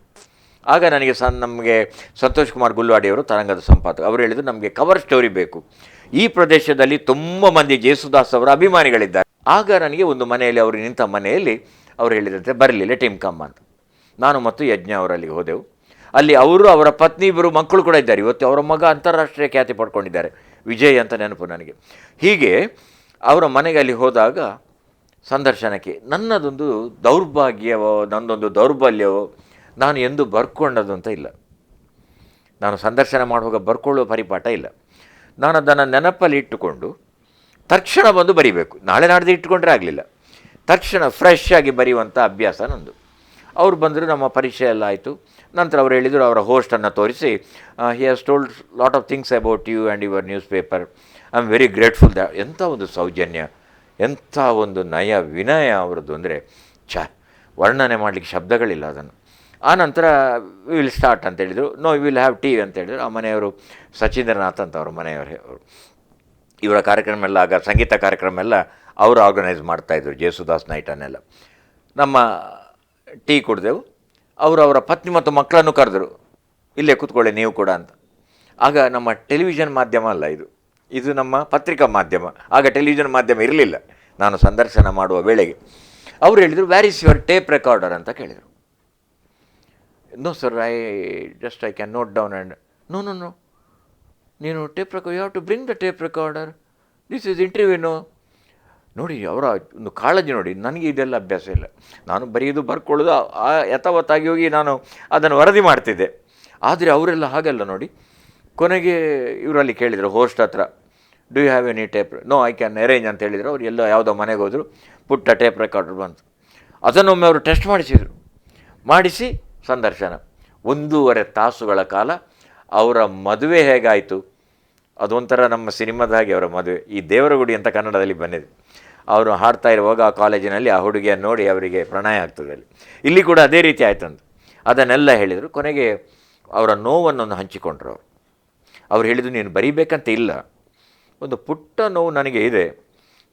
ಆಗ ನನಗೆ ನಮಗೆ ಸಂತೋಷ್ ಕುಮಾರ್ ಗುಲ್ವಾಡಿಯವರು, ತರಂಗದ ಸಂಪಾದಕ, ಅವರು ಹೇಳಿದರು, ನಮಗೆ ಕವರ್ ಸ್ಟೋರಿ ಬೇಕು, ಈ ಪ್ರದೇಶದಲ್ಲಿ ತುಂಬ ಮಂದಿ ಜೇಸುದಾಸ್ ಅವರ ಅಭಿಮಾನಿಗಳಿದ್ದಾರೆ. ಆಗ ನನಗೆ ಒಂದು ಮನೆಯಲ್ಲಿ, ಅವರು ನಿಂತ ಮನೆಯಲ್ಲಿ ಅವರು ಹೇಳಿದಂತೆ ಬರಲಿಲ್ಲ ಟೀಮ್ ಕಮ್ಮ ಅಂತ. ನಾನು ಮತ್ತು ಯಜ್ಞ ಅವರಲ್ಲಿಗೆ ಹೋದೆವು. ಅಲ್ಲಿ ಅವರು, ಅವರ ಪತ್ನಿ, ಇಬ್ಬರು ಮಕ್ಕಳು ಕೂಡ ಇದ್ದಾರೆ. ಇವತ್ತು ಅವರ ಮಗ ಅಂತಾರಾಷ್ಟ್ರೀಯ ಖ್ಯಾತಿ ಪಡ್ಕೊಂಡಿದ್ದಾರೆ, ವಿಜಯ್ ಅಂತ ನೆನಪು ನನಗೆ. ಹೀಗೆ ಅವರ ಮನೆಗೆ ಅಲ್ಲಿ ಹೋದಾಗ ಸಂದರ್ಶನಕ್ಕೆ ನನ್ನದೊಂದು ದೌರ್ಭಾಗ್ಯವೋ ನನ್ನದೊಂದು ದೌರ್ಬಲ್ಯವೋ, ನಾನು ಎಂದು ಬರ್ಕೊಂಡದ್ದು ಅಂತ ಇಲ್ಲ. ನಾನು ಸಂದರ್ಶನ ಮಾಡುವಾಗ ಬರ್ಕೊಳ್ಳುವ ಪರಿಪಾಠ ಇಲ್ಲ. ನಾನು ಅದನ್ನು ನೆನಪಲ್ಲಿ ಇಟ್ಟುಕೊಂಡು ತಕ್ಷಣ ಬಂದು ಬರಿಬೇಕು. ನಾಳೆ ನಾಡ್ದು ಇಟ್ಟುಕೊಂಡ್ರೆ ಆಗಲಿಲ್ಲ, ತಕ್ಷಣ ಫ್ರೆಶ್ ಆಗಿ ಬರೆಯುವಂಥ ಅಭ್ಯಾಸ ನಂದು. ಅವ್ರು ಬಂದರು, ನಮ್ಮ ಪರಿಚಯ ಎಲ್ಲ ಆಯಿತು. ನಂತರ ಅವ್ರು ಹೇಳಿದರು, ಅವರ ಹೋಸ್ಟನ್ನು ತೋರಿಸಿ, he has told lot of things about you and your newspaper. I am very grateful. ಎಂಥ ಒಂದು ಸೌಜನ್ಯ, ಎಂಥ ಒಂದು ನಯ ವಿನಯ ಅವರದ್ದು ಅಂದರೆ ವರ್ಣನೆ ಮಾಡಲಿಕ್ಕೆ ಶಬ್ದಗಳಿಲ್ಲ ಅದನ್ನು. ಆನಂತರ ವಿ ವಿಲ್ ಸ್ಟಾರ್ಟ್ ಅಂತ ಹೇಳಿದರು. No we will have tea ಅಂತ ಹೇಳಿದರು. ಆ ಮನೆಯವರು ಸಚೀಂದ್ರನಾಥ್ ಅಂತ ಅವ್ರ ಮನೆಯವರೇ. ಅವರು ಇವರ ಕಾರ್ಯಕ್ರಮ ಎಲ್ಲ, ಆಗ ಸಂಗೀತ ಕಾರ್ಯಕ್ರಮ ಎಲ್ಲ ಅವರು ಆರ್ಗನೈಸ್ ಮಾಡ್ತಾಯಿದ್ರು, ಜೇಸುದಾಸ್ ನೈಟನ್ನೆಲ್ಲ. ನಮ್ಮ ಟೀ ಕುಡಿದೆವು. ಅವರು ಅವರ ಪತ್ನಿ ಮತ್ತು ಮಕ್ಕಳನ್ನು ಕರೆದರು, ಇಲ್ಲೇ ಕೂತ್ಕೊಳ್ಳಿ ನೀವು ಕೂಡ ಅಂತ. ಆಗ ನಮ್ಮ ಟೆಲಿವಿಷನ್ ಮಾಧ್ಯಮ ಅಲ್ಲ ಇದು, ಇದು ನಮ್ಮ ಪತ್ರಿಕಾ ಮಾಧ್ಯಮ. ಆಗ ಟೆಲಿವಿಷನ್ ಮಾಧ್ಯಮ ಇರಲಿಲ್ಲ ನಾನು ಸಂದರ್ಶನ ಮಾಡುವ ವೇಳೆಗೆ. ಅವರು ಹೇಳಿದರು, where is your tape recorder ಅಂತ ಕೇಳಿದರು. No sir, I can note down and no ನೀನು tape record, you have to bring the tape recorder, this is interview. No, ನೋಡಿ ಅವರ ಒಂದು ಕಾಳಜಿ ನೋಡಿ. ನನಗೆ ಇದೆಲ್ಲ ಅಭ್ಯಾಸ ಇಲ್ಲ. ನಾನು ಬರೆಯೋದು ಬರ್ಕೊಳ್ಳೋದು ಯಥಾವತ್ತಾಗಿ ಹೋಗಿ ನಾನು ಅದನ್ನು ವರದಿ ಮಾಡ್ತಿದ್ದೆ. ಆದರೆ ಅವರೆಲ್ಲ ಹಾಗಲ್ಲ ನೋಡಿ. ಕೊನೆಗೆ ಇವರಲ್ಲಿ ಕೇಳಿದರು ಹೋಸ್ಟ್ ಹತ್ರ, do you have any tape? No, I can arrange ಅಂತ ಹೇಳಿದರು. ಅವ್ರು ಎಲ್ಲ ಯಾವುದೋ ಮನೆಗೆ ಹೋದರು, ಪುಟ್ಟ ಟೇಪ್ ರೆಕಾರ್ಡರ್ ಬಂತು. ಅದನ್ನೊಮ್ಮೆ ಅವರು ಟೆಸ್ಟ್ ಮಾಡಿಸಿದರು. ಮಾಡಿಸಿ ಸಂದರ್ಶನ 1.5 ತಾಸುಗಳ ಕಾಲ. ಅವರ ಮದುವೆ ಹೇಗಾಯಿತು, ಅದೊಂಥರ ನಮ್ಮ ಸಿನಿಮಾದ ಹಾಗೆ ಅವರ ಮದುವೆ. ಈ ದೇವರಗುಡಿ ಅಂತ ಕನ್ನಡದಲ್ಲಿ ಬಂದಿದೆ. ಅವರು ಹಾಡ್ತಾ ಇರುವಾಗ ಆ ಕಾಲೇಜಿನಲ್ಲಿ ಆ ಹುಡುಗಿಯನ್ನು ನೋಡಿ ಅವರಿಗೆ ಪ್ರಣಯ ಆಗ್ತದೆ. ಇಲ್ಲಿ ಕೂಡ ಅದೇ ರೀತಿ ಆಯ್ತಂತ. ಅದನ್ನೆಲ್ಲ ಹೇಳಿದರು. ಕೊನೆಗೆ ಅವರ ನೋವನ್ನು ಹಂಚಿಕೊಂಡ್ರು. ಅವ್ರು ಹೇಳಿದ್ದು, ನೀನು ಬರೀಬೇಕಂತ ಇಲ್ಲ, ಒಂದು ಪುಟ್ಟ ನೋವು ನನಗೆ ಇದೆ.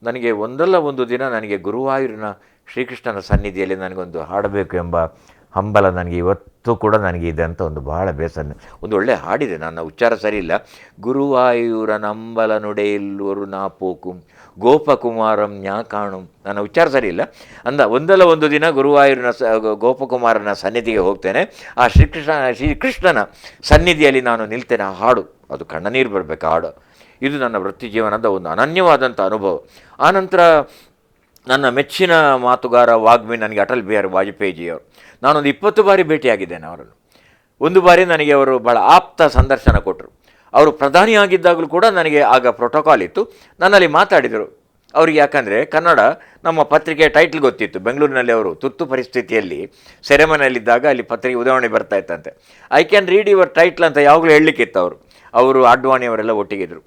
ನನಗೆ ಒಂದಲ್ಲ ಒಂದು ದಿನ ನನಗೆ ಗುರುವಾಯೂರಿನ ಶ್ರೀಕೃಷ್ಣನ ಸನ್ನಿಧಿಯಲ್ಲಿ ನನಗೊಂದು ಹಾಡಬೇಕು ಎಂಬ ಹಂಬಲ ನನಗೆ ಇವತ್ತು ಕೂಡ ನನಗೆ ಇದೆ ಅಂತ ಒಂದು ಭಾಳ ಬೇಸರ. ಒಂದು ಒಳ್ಳೆಯ ಹಾಡಿದೆ, ನನ್ನ ಉಚ್ಚಾರ ಸರಿ ಇಲ್ಲ. ಗುರುವಾಯೂರ ನಂಬಲ ನುಡೆಯಿಲ್ಲೂರು ನಾಪೋಕು ಗೋಪಕುಮಾರಂ ನ್ಯಾ ಕಾಣು. ನನ್ನ ಉಚ್ಚಾರ ಸರಿ ಇಲ್ಲ. ಒಂದಲ್ಲ ಒಂದು ದಿನ ಗುರುವಾಯೂರಿನ ಗೋಪಕುಮಾರನ ಸನ್ನಿಧಿಗೆ ಹೋಗ್ತೇನೆ, ಆ ಶ್ರೀಕೃಷ್ಣನ ಸನ್ನಿಧಿಯಲ್ಲಿ ನಾನು ನಿಲ್ತೇನೆ. ಆ ಹಾಡು ಅದು ಕಣ್ಣನೀರು ಬರಬೇಕು ಹಾಡು. ಇದು ನನ್ನ ವೃತ್ತಿ ಜೀವನದ ಒಂದು ಅನನ್ಯವಾದಂಥ ಅನುಭವ. ಆನಂತರ ನನ್ನ ಮೆಚ್ಚಿನ ಮಾತುಗಾರ ವಾಗ್ಮಿ ನನಗೆ ಅಟಲ್ ಬಿಹಾರಿ ವಾಜಪೇಯಿಜಿಯವರು. ನಾನೊಂದು 20 ಬಾರಿ ಭೇಟಿಯಾಗಿದ್ದೇನೆ ಅವರನ್ನು. ಒಂದು ಬಾರಿ ನನಗೆ ಅವರು ಭಾಳ ಆಪ್ತ ಸಂದರ್ಶನ ಕೊಟ್ಟರು. ಅವರು ಪ್ರಧಾನಿಯಾಗಿದ್ದಾಗಲೂ ಕೂಡ ನನಗೆ ಆಗ ಪ್ರೋಟೋಕಾಲ್ ಇತ್ತು, ನನ್ನಲ್ಲಿ ಮಾತಾಡಿದರು. ಅವ್ರಿಗೆ ಯಾಕಂದರೆ ಕನ್ನಡ ನಮ್ಮ ಪತ್ರಿಕೆ ಟೈಟ್ಲ್ ಗೊತ್ತಿತ್ತು. ಬೆಂಗಳೂರಿನಲ್ಲಿ ಅವರು ತುರ್ತು ಪರಿಸ್ಥಿತಿಯಲ್ಲಿ ಸೆರೆಮನೆಯಲ್ಲಿದ್ದಾಗ ಅಲ್ಲಿ ಪತ್ರಿಕೆ ಉದಾಹರಣೆ ಬರ್ತಾ ಇತ್ತಂತೆ. I can read your title ಅಂತ ಯಾವಾಗಲೂ ಹೇಳಲಿಕ್ಕಿತ್ತು. ಅವರು ಅಡ್ವಾಣಿಯವರೆಲ್ಲ ಒಟ್ಟಿಗಿದ್ರು.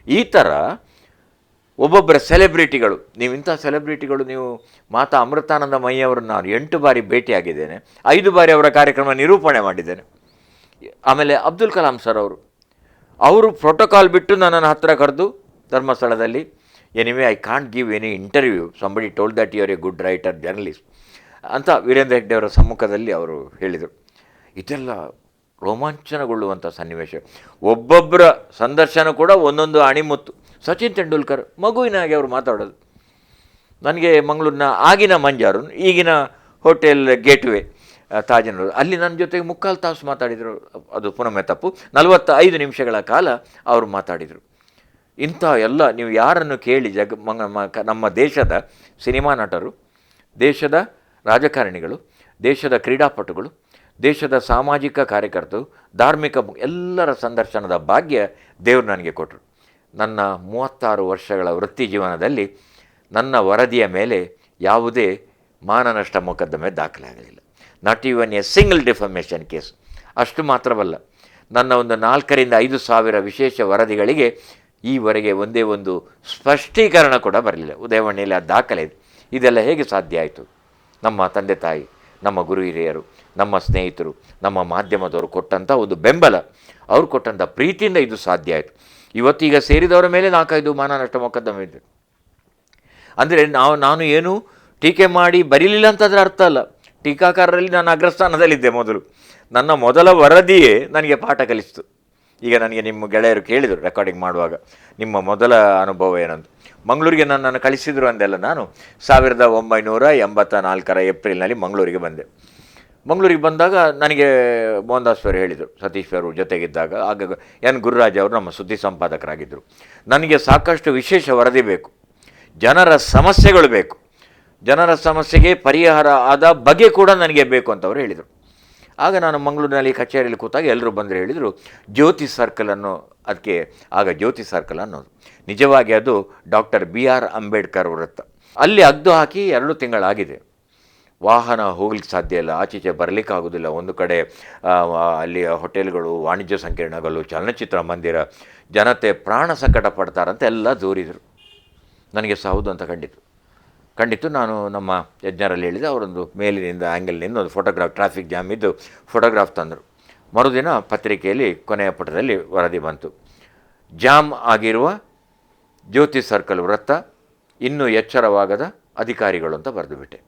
ಈ ಥರ ಒಬ್ಬೊಬ್ಬರ ಸೆಲೆಬ್ರಿಟಿಗಳು, ನೀವು ಇಂಥ ಸೆಲೆಬ್ರಿಟಿಗಳು, ನೀವು ಮಾತಾ ಅಮೃತಾನಂದ ಮಯ್ಯವರನ್ನು ನಾನು 8 ಬಾರಿ ಭೇಟಿಯಾಗಿದ್ದೇನೆ. 5 ಬಾರಿ ಅವರ ಕಾರ್ಯಕ್ರಮ ನಿರೂಪಣೆ ಮಾಡಿದ್ದೇನೆ. ಆಮೇಲೆ ಅಬ್ದುಲ್ ಕಲಾಂ ಸರ್ ಅವರು ಪ್ರೋಟೋಕಾಲ್ ಬಿಟ್ಟು ನನ್ನನ್ನು ಹತ್ತಿರ ಕರೆದು ಧರ್ಮಸ್ಥಳದಲ್ಲಿ, anyway I can't give any interview, somebody told that you are a good writer journalist ಅಂತ ವೀರೇಂದ್ರ ಹೆಗ್ಡೆಯವರ ಸಮ್ಮುಖದಲ್ಲಿ ಅವರು ಹೇಳಿದರು. ಇದೆಲ್ಲ ರೋಮಾಂಚನಗೊಳ್ಳುವಂಥ ಸನ್ನಿವೇಶ. ಒಬ್ಬೊಬ್ಬರ ಸಂದರ್ಶನ ಕೂಡ ಒಂದೊಂದು ಅಣಿಮುತ್ತು. ಸಚಿನ್ ತೆಂಡೂಲ್ಕರ್ ಮಗುವಿನಾಗೆ ಅವರು ಮಾತಾಡೋದು. ನನಗೆ ಮಂಗಳೂರಿನ ಆಗಿನ ಮಂಜಾರು, ಈಗಿನ ಹೋಟೆಲ್ ಗೇಟ್ವೇ ತಾಜನರು, ಅಲ್ಲಿ ನನ್ನ ಜೊತೆಗೆ 3/4 ತಾಸು ಮಾತಾಡಿದರು. ಅದು ಪುನಃ ತಪ್ಪು, 45 ನಿಮಿಷಗಳ ಕಾಲ ಅವರು ಮಾತಾಡಿದರು. ಇಂಥ ಎಲ್ಲ ನೀವು ಯಾರನ್ನು ಕೇಳಿ ನಮ್ಮ ದೇಶದ ಸಿನಿಮಾ ನಟರು, ದೇಶದ ರಾಜಕಾರಣಿಗಳು, ದೇಶದ ಕ್ರೀಡಾಪಟುಗಳು, ದೇಶದ ಸಾಮಾಜಿಕ ಕಾರ್ಯಕರ್ತರು, ಧಾರ್ಮಿಕ ಎಲ್ಲರ ಸಂದರ್ಶನದ ಭಾಗ್ಯ ದೇವರು ನನಗೆ ಕೊಟ್ಟರು. ನನ್ನ 36 ವರ್ಷಗಳ ವೃತ್ತಿ ಜೀವನದಲ್ಲಿ ನನ್ನ ವರದಿಯ ಮೇಲೆ ಯಾವುದೇ ಮಾನನಷ್ಟ ಮೊಕದ್ದಮೆ ದಾಖಲಾಗಲಿಲ್ಲ. Not even a single defamation case. ಅಷ್ಟು ಮಾತ್ರವಲ್ಲ, ನನ್ನ ಒಂದು 4,000 to 5,000 ವಿಶೇಷ ವರದಿಗಳಿಗೆ ಈವರೆಗೆ ಒಂದೇ ಒಂದು ಸ್ಪಷ್ಟೀಕರಣ ಕೂಡ ಬರಲಿಲ್ಲ. ಉದಯವಾಣಿಯಲ್ಲಿ ಆ ದಾಖಲೆ ಇದೆ. ಇದೆಲ್ಲ ಹೇಗೆ ಸಾಧ್ಯ ಆಯಿತು? ನಮ್ಮ ತಂದೆ ತಾಯಿ, ನಮ್ಮ ಗುರು ಹಿರಿಯರು, ನಮ್ಮ ಸ್ನೇಹಿತರು, ನಮ್ಮ ಮಾಧ್ಯಮದವರು ಕೊಟ್ಟಂಥ ಒಂದು ಬೆಂಬಲ, ಅವರು ಕೊಟ್ಟಂಥ ಪ್ರೀತಿಯಿಂದ ಇದು ಸಾಧ್ಯ ಆಯಿತು. ಇವತ್ತೀಗ ಸೇರಿದವರ ಮೇಲೆ 4-5 ಮಾನನಷ್ಟ ಮೊಕದ್ದಮೆ ಇದೆ. ಅಂದರೆ ನಾನು ಏನು ಟೀಕೆ ಮಾಡಿ ಬರೀಲಿಲ್ಲ ಅಂತಂದರೆ ಅರ್ಥ ಅಲ್ಲ. ಟೀಕಾಕಾರರಲ್ಲಿ ನಾನು ಅಗ್ರಸ್ಥಾನದಲ್ಲಿದ್ದೆ ಮೊದಲು. ನನ್ನ ಮೊದಲ ವರದಿಯೇ ನನಗೆ ಪಾಠ ಕಲಿಸ್ತು. ಈಗ ನನಗೆ ನಿಮ್ಮ ಗೆಳೆಯರು ಕೇಳಿದರು ರೆಕಾರ್ಡಿಂಗ್ ಮಾಡುವಾಗ, ನಿಮ್ಮ ಮೊದಲ ಅನುಭವ ಏನಂತ. ಮಂಗಳೂರಿಗೆ ನನ್ನನ್ನು ಕಳಿಸಿದರು ಅಂದೆಲ್ಲ. ನಾನು 1984 ಏಪ್ರಿಲ್ನಲ್ಲಿ ಮಂಗಳೂರಿಗೆ ಬಂದೆ. ಮಂಗಳೂರಿಗೆ ಬಂದಾಗ ನನಗೆ ಮೋಹನ್ ದಾಸ್ ಅವರು ಹೇಳಿದರು, ಸತೀಶ್ ಅವರು ಜೊತೆಗಿದ್ದಾಗ, ಆಗ ಎನ್ ಗುರುರಾಜ್ ಅವರು ನಮ್ಮ ಸುದ್ದಿ ಸಂಪಾದಕರಾಗಿದ್ದರು, ನನಗೆ ಸಾಕಷ್ಟು ವಿಶೇಷ ವರದಿ ಬೇಕು, ಜನರ ಸಮಸ್ಯೆಗಳು ಬೇಕು, ಜನರ ಸಮಸ್ಯೆಗೆ ಪರಿಹಾರ ಆದ ಬಗೆ ಕೂಡ ನನಗೆ ಬೇಕು ಅಂತ ಅವರು ಹೇಳಿದರು. ಆಗ ನಾನು ಮಂಗಳೂರಿನಲ್ಲಿ ಕಚೇರಿಯಲ್ಲಿ ಕೂತಾಗ ಎಲ್ಲರೂ ಬಂದರೆ ಹೇಳಿದರು, ಜ್ಯೋತಿ ಸರ್ಕಲ್ ಅನ್ನೋ, ಅದಕ್ಕೆ ಆಗ ಜ್ಯೋತಿ ಸರ್ಕಲ್ ಅನ್ನೋದು ನಿಜವಾಗಿ ಅದು ಡಾಕ್ಟರ್ BR ಅಂಬೇಡ್ಕರ್ ವೃತ್ತ. ಅಲ್ಲಿ ಅಗ್ದು ಹಾಕಿ 2 ತಿಂಗಳಾಗಿದೆ. ವಾಹನ ಹೋಗ್ಲಿಕ್ಕೆ ಸಾಧ್ಯ ಇಲ್ಲ, ಆಚೀಚೆ ಬರಲಿಕ್ಕಾಗೋದಿಲ್ಲ. ಒಂದು ಕಡೆ ಅಲ್ಲಿಯ ಹೋಟೆಲ್ಗಳು, ವಾಣಿಜ್ಯ ಸಂಕೀರ್ಣಗಳು, ಚಲನಚಿತ್ರ ಮಂದಿರ, ಜನತೆ ಪ್ರಾಣ ಸಂಕಟ ಪಡ್ತಾರಂತ ಎಲ್ಲ ದೂರಿದರು. ನನಗೆ ಹೌದು ಅಂತ ಖಂಡಿತು ನಾನು ನಮ್ಮ ಯಜ್ಞರಲ್ಲಿ ಹೇಳಿದೆ. ಅವರೊಂದು ಮೇಲಿನಿಂದ ಆ್ಯಂಗಲ್ನಿಂದ ಒಂದು ಫೋಟೋಗ್ರಾಫ್, ಟ್ರಾಫಿಕ್ ಜಾಮ್ ಇದ್ದು ಫೋಟೋಗ್ರಾಫ್ ತಂದರು. ಮರುದಿನ ಪತ್ರಿಕೆಯಲ್ಲಿ ಕೊನೆಯ ಪುಟದಲ್ಲಿ ವರದಿ ಬಂತು, ಜಾಮ್ ಆಗಿರುವ ಜ್ಯೋತಿ ಸರ್ಕಲ್ ವೃತ್ತ, ಇನ್ನೂ ಎಚ್ಚರವಾಗದ ಅಧಿಕಾರಿಗಳು ಅಂತ ಬರೆದು ಬಿಟ್ಟೆ.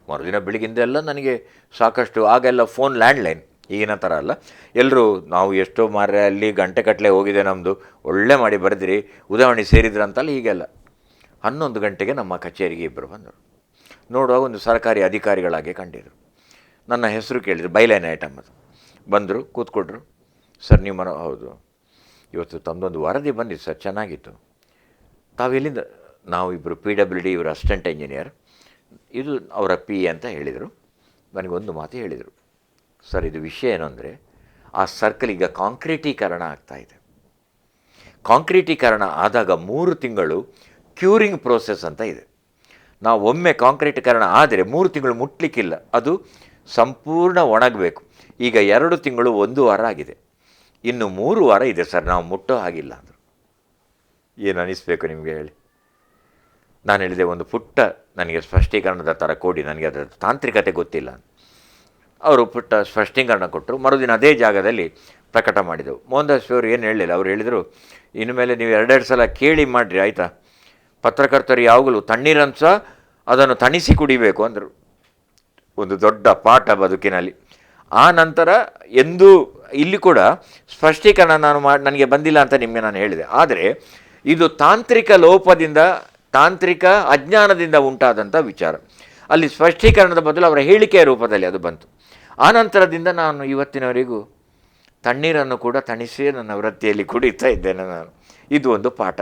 ಮರುದಿನ ಬೆಳಗಿಂದೆಲ್ಲ ನನಗೆ ಸಾಕಷ್ಟು, ಆಗೆಲ್ಲ ಫೋನ್ ಲ್ಯಾಂಡ್ಲೈನ್, ಈಗಿನ ಥರ ಅಲ್ಲ. ಎಲ್ಲರೂ ನಾವು ಎಷ್ಟೋ ಮಾರ್ರೆ ಅಲ್ಲಿ ಗಂಟೆಗಟ್ಟಲೆ ಹೋಗಿದೆ, ನಮ್ಮದು ಒಳ್ಳೆ ಮಾಡಿ ಬರೆದಿರಿ, ಉದಾಹರಣೆ ಸೇರಿದ್ರಂತಲ್ಲ, ಹೀಗೆಲ್ಲ. 11 ಗಂಟೆಗೆ ನಮ್ಮ ಕಚೇರಿಗೆ ಇಬ್ಬರು ಬಂದರು. ನೋಡುವಾಗ ಒಂದು ಸರ್ಕಾರಿ ಅಧಿಕಾರಿಗಳಾಗಿ ಕಂಡಿದ್ರು. ನನ್ನ ಹೆಸರು ಕೇಳಿದರು, ಬೈಲೈನ್ ಐಟಮ್ ಅದು. ಬಂದರು, ಕೂತ್ಕೊಟ್ರು. ಸರ್ ನೀವು ಹೌದು, ಇವತ್ತು ತಮ್ಮದೊಂದು ವರದಿ ಬಂದಿತ್ತು ಸರ್, ಚೆನ್ನಾಗಿತ್ತು. ತಾವೆಲ್ಲಿಂದ? ನಾವು ಇಬ್ಬರು PWD, ಇವರು ಅಸಿಸ್ಟೆಂಟ್ ಇಂಜಿನಿಯರ್, ಇದು ಅವರ ಪಿ ಅಂತ ಹೇಳಿದರು. ನನಗೊಂದು ಮಾತು ಹೇಳಿದರು, ಸರ್ ಇದು ವಿಷಯ ಏನು ಅಂದರೆ ಆ ಸರ್ಕಲ್ ಈಗ ಕಾಂಕ್ರೀಟೀಕರಣ ಆಗ್ತಾಯಿದೆ. ಕಾಂಕ್ರೀಟೀಕರಣ ಆದಾಗ 3 ತಿಂಗಳು ಕ್ಯೂರಿಂಗ್ ಪ್ರೋಸೆಸ್ ಅಂತ ಇದೆ. ನಾವು ಒಮ್ಮೆ ಕಾಂಕ್ರೀಟೀಕರಣ ಆದರೆ 3 ತಿಂಗಳು ಮುಟ್ಲಿಕ್ಕಿಲ್ಲ, ಅದು ಸಂಪೂರ್ಣ ಒಣಗಬೇಕು. ಈಗ 2 ತಿಂಗಳು 1 ವಾರ ಆಗಿದೆ, ಇನ್ನು 3 ವಾರ ಇದೆ ಸರ್, ನಾವು ಮುಟ್ಟೋ ಹಾಗಿಲ್ಲ ಅಂದರು. ಏನು ಅನ್ನಿಸ್ಬೇಕು ನಿಮಗೆ ಹೇಳಿ? ನಾನು ಹೇಳಿದೆ, ಒಂದು ಪುಟ್ಟ ನನಗೆ ಸ್ಪಷ್ಟೀಕರಣದ ಥರ ಕೊಡಿ, ನನಗೆ ಅದರ ತಾಂತ್ರಿಕತೆ ಗೊತ್ತಿಲ್ಲ. ಅವರು ಪುಟ್ಟ ಸ್ಪಷ್ಟೀಕರಣ ಕೊಟ್ಟರು. ಮರುದಿನ ಅದೇ ಜಾಗದಲ್ಲಿ ಪ್ರಕಟ ಮಾಡಿದೆವು. ಮೋಹನ್ ದಾಸ್ ಅವರು ಏನು ಹೇಳಲಿಲ್ಲ. ಅವರು ಹೇಳಿದರು, ಇನ್ಮೇಲೆ ನೀವು 2 ಸಲ ಕೇಳಿ ಮಾಡಿರಿ ಆಯಿತಾ, ಪತ್ರಕರ್ತರು ಯಾವಾಗಲೂ ತಣ್ಣೀರನ್ನು ಸಹ ಅದನ್ನು ತಣಿಸಿ ಕುಡಿಬೇಕು ಅಂದರು. ಒಂದು ದೊಡ್ಡ ಪಾಠ ಬದುಕಿನಲ್ಲಿ. ಆ ನಂತರ ಎಂದೂ ಇಲ್ಲಿ ಕೂಡ ಸ್ಪಷ್ಟೀಕರಣ ನನಗೆ ಬಂದಿಲ್ಲ ಅಂತ ನಿಮಗೆ ನಾನು ಹೇಳಿದೆ. ಆದರೆ ಇದು ತಾಂತ್ರಿಕ ಲೋಪದಿಂದ, ತಾಂತ್ರಿಕ ಅಜ್ಞಾನದಿಂದ ಉಂಟಾದಂಥ ವಿಚಾರ. ಅಲ್ಲಿ ಸ್ಪಷ್ಟೀಕರಣದ ಬದಲು ಅವರ ಹೇಳಿಕೆಯ ರೂಪದಲ್ಲಿ ಅದು ಬಂತು. ಆ ನಂತರದಿಂದ ನಾನು ಇವತ್ತಿನವರೆಗೂ ತಣ್ಣೀರನ್ನು ಕೂಡ ತಣಿಸಿ ನನ್ನ ವೃತ್ತಿಯಲ್ಲಿ ಕುಡಿತಾ ಇದ್ದೇನೆ ನಾನು. ಇದು ಒಂದು ಪಾಠ.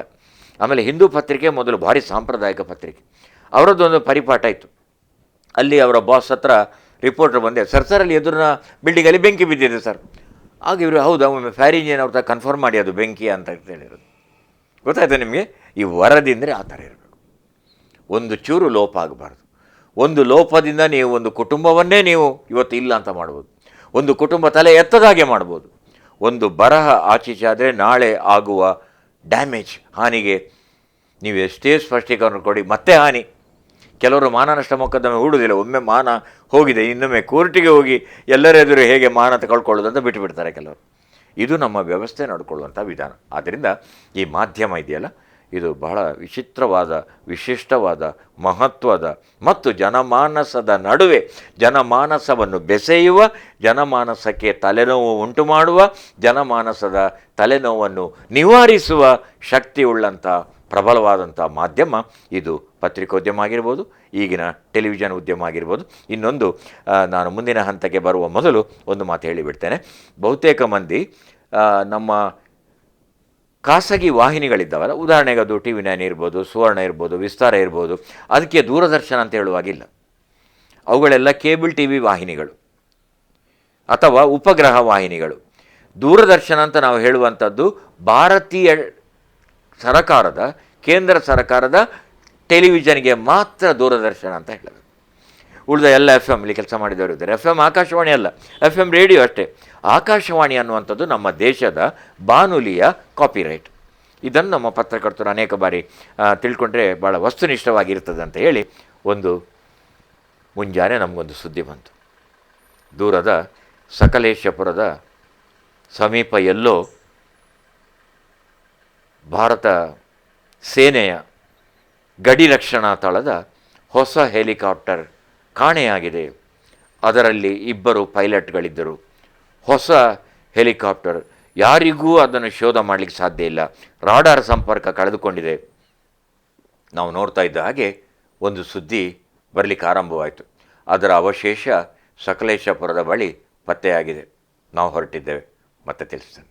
ಆಮೇಲೆ ಹಿಂದೂ ಪತ್ರಿಕೆ ಮೊದಲು ಭಾರಿ ಸಾಂಪ್ರದಾಯಿಕ ಪತ್ರಿಕೆ, ಅವರದ್ದೊಂದು ಪರಿಪಾಠ ಇತ್ತು. ಅಲ್ಲಿ ಅವರ ಬಾಸ್ ಹತ್ರ ರಿಪೋರ್ಟರ್ ಬಂದೆ, ಸರ್ ಅಲ್ಲಿ ಎದುರಿನ ಬಿಲ್ಡಿಂಗಲ್ಲಿ ಬೆಂಕಿ ಬಿದ್ದಿದೆ ಸರ್. ಆಗ ಇವರು, ಹೌದಾ, ಒಮ್ಮೆ ಫೈರ್ ಇಂಜಿನ್ ಅವ್ರ ಕನ್ಫರ್ಮ್ ಮಾಡಿ ಅದು ಬೆಂಕಿ ಅಂತ ಹೇಳಿರೋದು. ಗೊತ್ತಾಯ್ತಾ ನಿಮಗೆ? ಈ ವರದಿ ಅಂದರೆ ಆ ಥರ ಇರಬೇಕು. ಒಂದು ಚೂರು ಲೋಪ ಆಗಬಾರ್ದು. ಒಂದು ಲೋಪದಿಂದ ನೀವು ಒಂದು ಕುಟುಂಬವನ್ನೇ ನೀವು ಇವತ್ತು ಇಲ್ಲ ಅಂತ ಮಾಡ್ಬೋದು. ಒಂದು ಕುಟುಂಬ ತಲೆ ಎತ್ತದಾಗೆ ಮಾಡ್ಬೋದು. ಒಂದು ಬರಹ ಆಚೀಚೆ ಆದರೆ ನಾಳೆ ಆಗುವ ಡ್ಯಾಮೇಜ್, ಹಾನಿಗೆ ನೀವು ಎಷ್ಟೇ ಸ್ಪಷ್ಟೀಕರಣ ಕೊಡಿ ಮತ್ತೆ ಹಾನಿ. ಕೆಲವರು ಮಾನನಷ್ಟ ಮೊಕದ್ದಮೆ ಹೂಡುವುದಿಲ್ಲ. ಒಮ್ಮೆ ಮಾನ ಹೋಗಿದೆ, ಇನ್ನೊಮ್ಮೆ ಕೋರ್ಟಿಗೆ ಹೋಗಿ ಎಲ್ಲರೆದುರು ಹೇಗೆ ಮಾನ ಕಳ್ಕೊಳ್ಳೋದು ಅಂತ ಬಿಟ್ಟುಬಿಡ್ತಾರೆ ಕೆಲವರು. ಇದು ನಮ್ಮ ವ್ಯವಸ್ಥೆ ನಡ್ಕೊಳ್ಳುವಂಥ ವಿಧಾನ. ಆದ್ದರಿಂದ ಈ ಮಾಧ್ಯಮ ಇದೆಯಲ್ಲ, ಇದು ಬಹಳ ವಿಚಿತ್ರವಾದ, ವಿಶಿಷ್ಟವಾದ, ಮಹತ್ವದ ಮತ್ತು ಜನಮಾನಸದ ನಡುವೆ ಜನಮಾನಸವನ್ನು ಬೆಸೆಯುವ, ಜನಮಾನಸಕ್ಕೆ ತಲೆನೋವು ಉಂಟು ಮಾಡುವ, ಜನಮಾನಸದ ತಲೆನೋವನ್ನು ನಿವಾರಿಸುವ ಶಕ್ತಿಯುಳ್ಳಂಥ ಪ್ರಬಲವಾದಂಥ ಮಾಧ್ಯಮ ಇದು. ಪತ್ರಿಕೋದ್ಯಮ ಆಗಿರ್ಬೋದು, ಈಗಿನ ಟೆಲಿವಿಷನ್ ಉದ್ಯಮ ಆಗಿರ್ಬೋದು. ಇನ್ನೊಂದು, ನಾನು ಮುಂದಿನ ಹಂತಕ್ಕೆ ಬರುವ ಮೊದಲು ಒಂದು ಮಾತು ಹೇಳಿಬಿಡ್ತೇನೆ. ಬಹುತೇಕ ಮಂದಿ ನಮ್ಮ ಖಾಸಗಿ ವಾಹಿನಿಗಳಿದ್ದಾವಲ್ಲ, ಉದಾಹರಣೆಗೆ ಅದು TV9 ಇರ್ಬೋದು, ಸುವರ್ಣ ಇರ್ಬೋದು, ವಿಸ್ತಾರ ಇರ್ಬೋದು, ಅದಕ್ಕೆ ದೂರದರ್ಶನ ಅಂತ ಹೇಳುವಾಗಿಲ್ಲ. ಅವುಗಳೆಲ್ಲ ಕೇಬಲ್ TV ವಾಹಿನಿಗಳು ಅಥವಾ ಉಪಗ್ರಹ ವಾಹಿನಿಗಳು. ದೂರದರ್ಶನ ಅಂತ ನಾವು ಹೇಳುವಂಥದ್ದು ಭಾರತೀಯ ಸರಕಾರದ, ಕೇಂದ್ರ ಸರ್ಕಾರದ ಟೆಲಿವಿಷನ್ಗೆ ಮಾತ್ರ ದೂರದರ್ಶನ ಅಂತ ಹೇಳೋದು. ಉಳಿದ ಎಲ್ಲ FM ಇಲ್ಲಿ ಕೆಲಸ ಮಾಡಿದವರು ಇದ್ದಾರೆ. FM ಆಕಾಶವಾಣಿ ಅಲ್ಲ, FM ರೇಡಿಯೋ ಅಷ್ಟೇ. ಆಕಾಶವಾಣಿ ಅನ್ನುವಂಥದ್ದು ನಮ್ಮ ದೇಶದ ಬಾನುಲಿಯ ಕಾಪಿರೈಟ್. ಇದನ್ನು ನಮ್ಮ ಪತ್ರಕರ್ತರು ಅನೇಕ ಬಾರಿ ತಿಳ್ಕೊಂಡ್ರೆ ಭಾಳ ವಸ್ತುನಿಷ್ಠವಾಗಿರ್ತದೆ ಅಂತ ಹೇಳಿ, ಒಂದು ಮುಂಜಾನೆ ನಮಗೊಂದು ಸುದ್ದಿ ಬಂತು. ದೂರದ ಸಕಲೇಶಪುರದ ಸಮೀಪ ಎಲ್ಲೋ ಭಾರತ ಸೇನೆಯ ಗಡಿ ರಕ್ಷಣಾ ತಳದ ಹೊಸ ಹೆಲಿಕಾಪ್ಟರ್ ಕಾಣೆಯಾಗಿದೆ. ಅದರಲ್ಲಿ 2 ಪೈಲಟ್ಗಳಿದ್ದರು. ಹೊಸ ಹೆಲಿಕಾಪ್ಟರ್, ಯಾರಿಗೂ ಅದನ್ನು ಶೋಧ ಮಾಡಲಿಕ್ಕೆ ಸಾಧ್ಯ ಇಲ್ಲ. ರಾಡಾರ್ ಸಂಪರ್ಕ ಕಳೆದುಕೊಂಡಿದೆ. ನಾವು ನೋಡ್ತಾ ಇದ್ದ ಹಾಗೆ ಒಂದು ಸುದ್ದಿ ಬರಲಿಕ್ಕೆ ಆರಂಭವಾಯಿತು. ಅದರ ಅವಶೇಷ ಸಕಲೇಶಪುರದ ಬಳಿ ಪತ್ತೆಯಾಗಿದೆ. ನಾವು ಹೊರಟಿದ್ದೇವೆ, ಮತ್ತೆ ತಿಳಿಸ್ತೇನೆ.